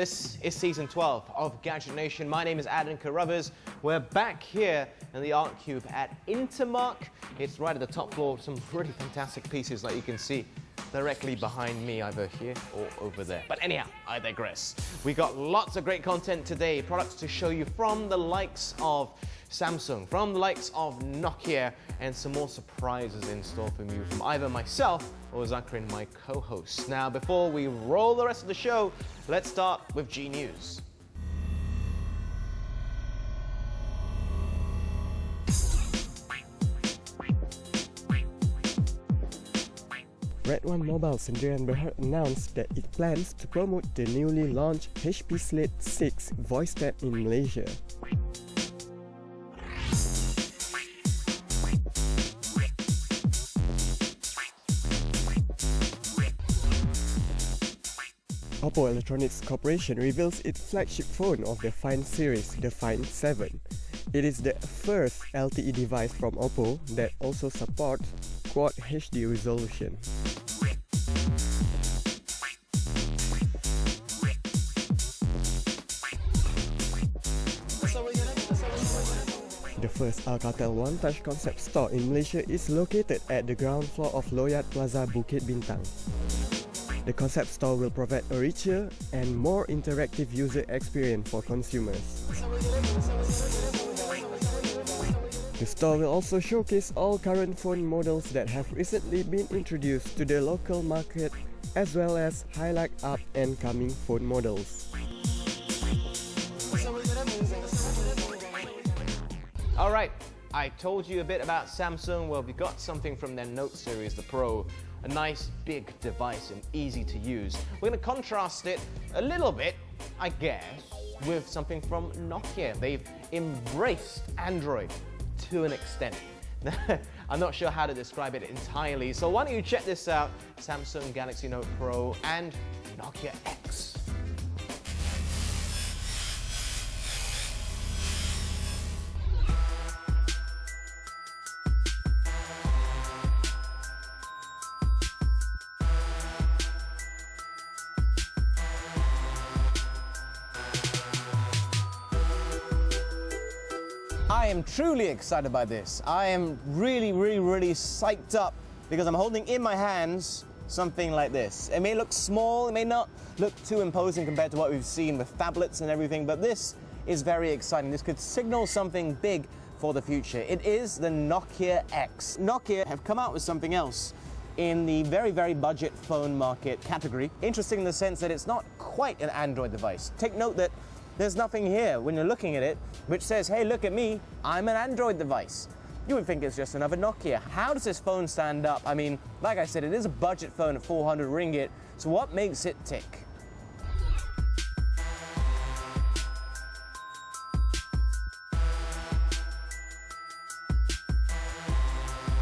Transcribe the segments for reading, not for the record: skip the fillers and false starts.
This is season 12 of Gadget Nation. My name is Adam Carruthers. We're back here in the Art Cube at Intermark. It's right at the top floor. Some pretty fantastic pieces like you can see directly behind me, either here or over there. But anyhow, I digress. We got lots of great content today, products to show you from the likes of Samsung, from the likes of Nokia, and some more surprises in store for you from either myself or Zakrin, my co-host. Now, before we roll the rest of the show, let's start with G News. Red One Mobile Sdn Bhd announced that it plans to promote the newly launched HP Slate 6 voice tab in Malaysia. Oppo Electronics Corporation reveals its flagship phone of the Find series, the Find 7. It is the first LTE device from Oppo that also supports Quad HD resolution. The first Alcatel One Touch concept store in Malaysia is located at the ground floor of Loyat Plaza Bukit Bintang. The concept store will provide a richer and more interactive user experience for consumers. The store will also showcase all current phone models that have recently been introduced to the local market, as well as highlight up and coming phone models. All right, I told you a bit about Samsung. Well, we got something from their Note series, the Pro. A nice big device and easy to use. We're going to contrast it a little bit, I guess, with something from Nokia. They've embraced Android to an extent. I'm not sure how to describe it entirely, so why don't you check this out, Samsung Galaxy Note Pro and Nokia X. I am truly excited by this. I am really psyched up because I'm holding in my hands something like this. It may look small, it may not look too imposing compared to what we've seen with tablets and everything, but this is very exciting. This could signal something big for the future. It is the Nokia X. Nokia have come out with something else in the very budget phone market category. Interesting in the sense that it's not quite an Android device. Take note that there's nothing here when you're looking at it which says, hey, look at me, I'm an Android device. You would think it's just another Nokia. How does this phone stand up? I mean, like I said, it is a budget phone at 400 ringgit, so what makes it tick?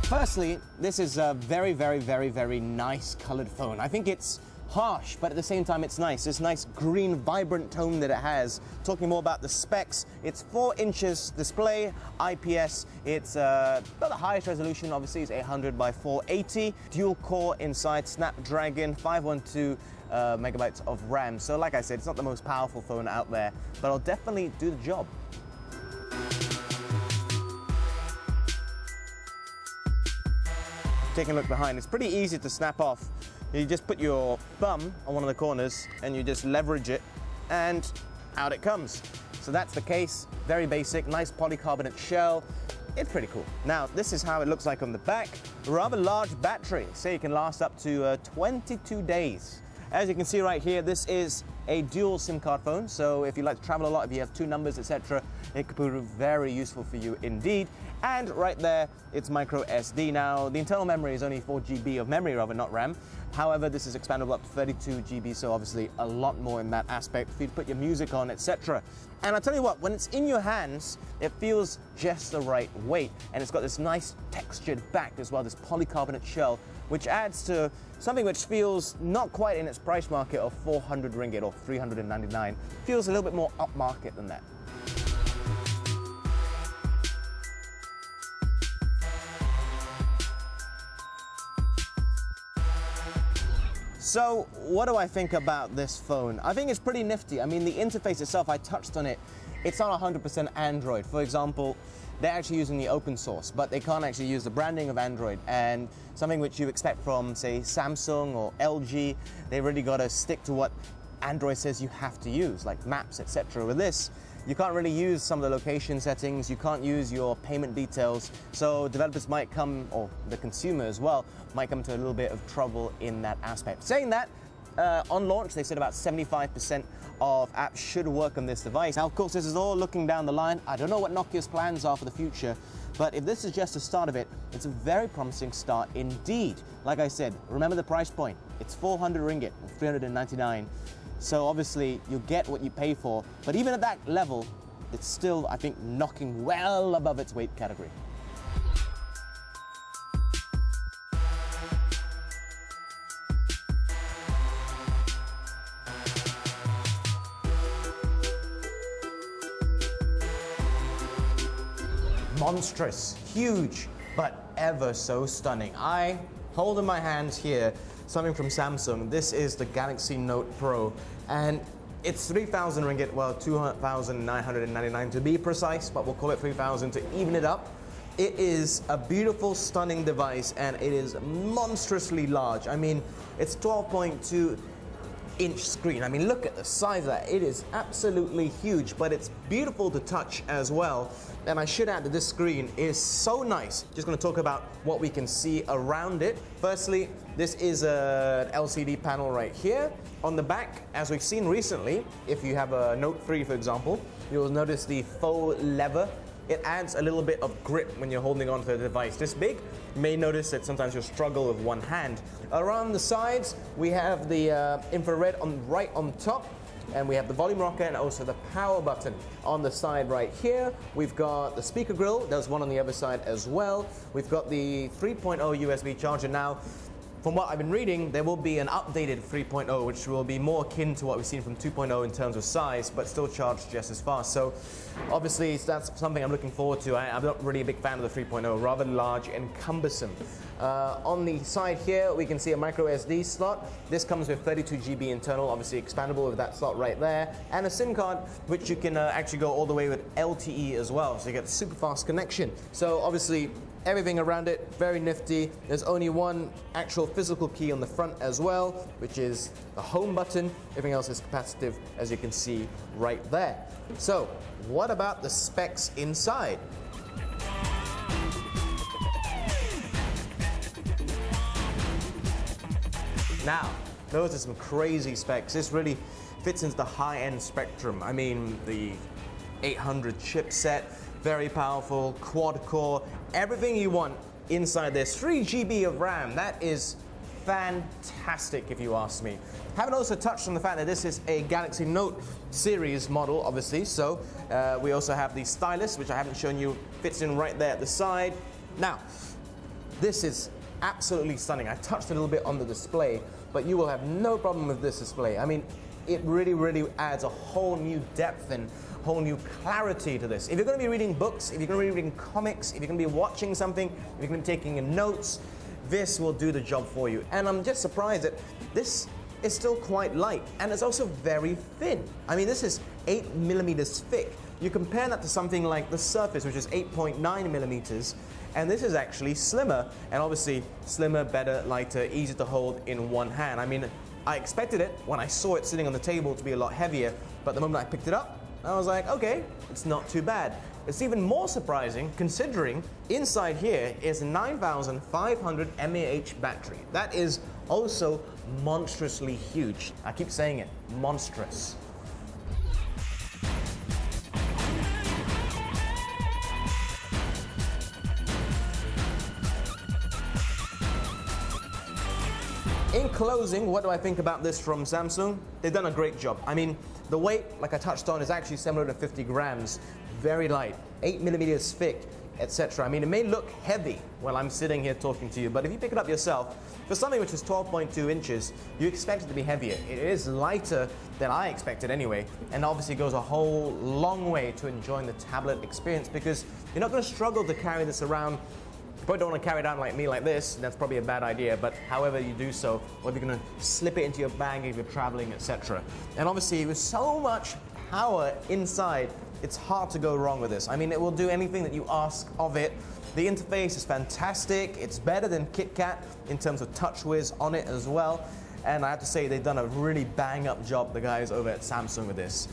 Firstly, this is a very nice colored phone. I think it's harsh, but at the same time it's nice. This nice green, vibrant tone that it has. Talking more about the specs, it's 4 inches display, IPS. It's not the highest resolution, obviously, it's 800 by 480. Dual core inside, Snapdragon, 512 megabytes of RAM. So like I said, it's not the most powerful phone out there, but it'll definitely do the job. Taking a look behind, it's pretty easy to snap off. You just put your thumb on one of the corners and you just leverage it and out it comes. So that's the case, very basic, nice polycarbonate shell. It's pretty cool. Now, this is how it looks like on the back. A rather large battery, say it can last up to 22 days. As you can see right here, this is a dual SIM card phone, so if you like to travel a lot, if you have 2 numbers, etc., it could prove very useful for you indeed. And right there, it's micro SD. Now, the internal memory is only 4 GB of memory, rather, not RAM. However, this is expandable up to 32 GB, so obviously a lot more in that aspect for you to put your music on, etc. And I'll tell you what, when it's in your hands, it feels just the right weight. And it's got this nice textured back as well, this polycarbonate shell, which adds to something which feels not quite in its price market of 400 ringgit or 399. Feels a little bit more upmarket than that. So what do I think about this phone? I think it's pretty nifty. I mean, the interface itself, I touched on it. It's not 100% Android. For example, they're actually using the open source, but they can't actually use the branding of Android. And something which you expect from, say, Samsung or LG, they really got to stick to what Android says you have to use, like maps, etc. With this, you can't really use some of the location settings, you can't use your payment details, so developers might come, or the consumer as well, might come to a little bit of trouble in that aspect. Saying that, on launch, they said about 75% of apps should work on this device. Now, of course, this is all looking down the line. I don't know what Nokia's plans are for the future, but if this is just the start of it, it's a very promising start indeed. Like I said, remember the price point. It's 400 ringgit, or 399. So obviously, you get what you pay for, but even at that level, it's still, I think, knocking well above its weight category. Monstrous, huge, but ever so stunning. I hold in my hands here something from Samsung. This is the Galaxy Note Pro, and it's 3,000 ringgit, well, 2,999 to be precise, but we'll call it 3,000 to even it up. It is a beautiful, stunning device, and it is monstrously large. I mean, it's 12.2 inch screen. I mean, look at the size of that. It is absolutely huge, but it's beautiful to touch as well. And I should add that this screen is so nice. Just going to talk about what we can see around it. Firstly, this is an LCD panel right here. On the back, as we've seen recently, if you have a Note 3, for example, you'll notice the faux leather. It adds a little bit of grip when you're holding onto the device this big. You may notice that sometimes you'll struggle with one hand. Around the sides, we have the infrared right on top, and we have the volume rocker and also the power button. On the side right here, we've got the speaker grill. There's one on the other side as well. We've got the 3.0 USB charger. Now, from what I've been reading, there will be an updated 3.0, which will be more akin to what we've seen from 2.0 in terms of size, but still charge just as fast. So obviously, that's something I'm looking forward to. I'm not really a big fan of the 3.0, rather large and cumbersome. On the side here, we can see a micro SD slot. This comes with 32 GB internal, obviously expandable with that slot right there, and a SIM card, which you can actually go all the way with LTE as well, so you get a super fast connection. So obviously, everything around it, very nifty. There's only one actual physical key on the front as well, which is the home button. Everything else is capacitive, as you can see right there. So, what about the specs inside? Now, those are some crazy specs. This really fits into the high-end spectrum. I mean, the 800 chipset, very powerful, quad-core, everything you want inside this. 3 GB of RAM, that is fantastic if you ask me. Haven't also touched on the fact that this is a Galaxy Note series model, obviously, so we also have the stylus, which I haven't shown you, fits in right there at the side. Now, this is absolutely stunning. I touched a little bit on the display, but you will have no problem with this display. I mean, it really adds a whole new depth and whole new clarity to this. If you're going to be reading books, if you're going to be reading comics, if you're going to be watching something, if you're going to be taking notes, this will do the job for you. And I'm just surprised that this is still quite light, and it's also very thin. I mean, this is 8 millimeters thick. You compare that to something like the Surface, which is 8.9 millimeters, and this is actually slimmer, and obviously slimmer, better, lighter, easy to hold in one hand. I mean, I expected it when I saw it sitting on the table to be a lot heavier, but the moment I picked it up, I was like, okay, it's not too bad. It's even more surprising considering inside here is a 9,500 mAh battery. That is also monstrously huge. I keep saying it, monstrous. In closing, what do I think about this from Samsung? They've done a great job. I mean, the weight, like I touched on, is actually 750 grams. Very light, 8 millimeters thick, etc. I mean, it may look heavy while I'm sitting here talking to you, but if you pick it up yourself, for something which is 12.2 inches, you expect it to be heavier. It is lighter than I expected anyway, and obviously goes a whole long way to enjoying the tablet experience, because you're not going to struggle to carry this around Probably don't want to carry it down like me like this. That's probably a bad idea, but however you do so, or if you're going to slip it into your bag if you're traveling, etc. And obviously with so much power inside, it's hard to go wrong with this. I mean, it will do anything that you ask of it. The interface is fantastic. It's better than KitKat in terms of TouchWiz on it as well. And I have to say, they've done a really bang-up job, the guys over at Samsung, with this.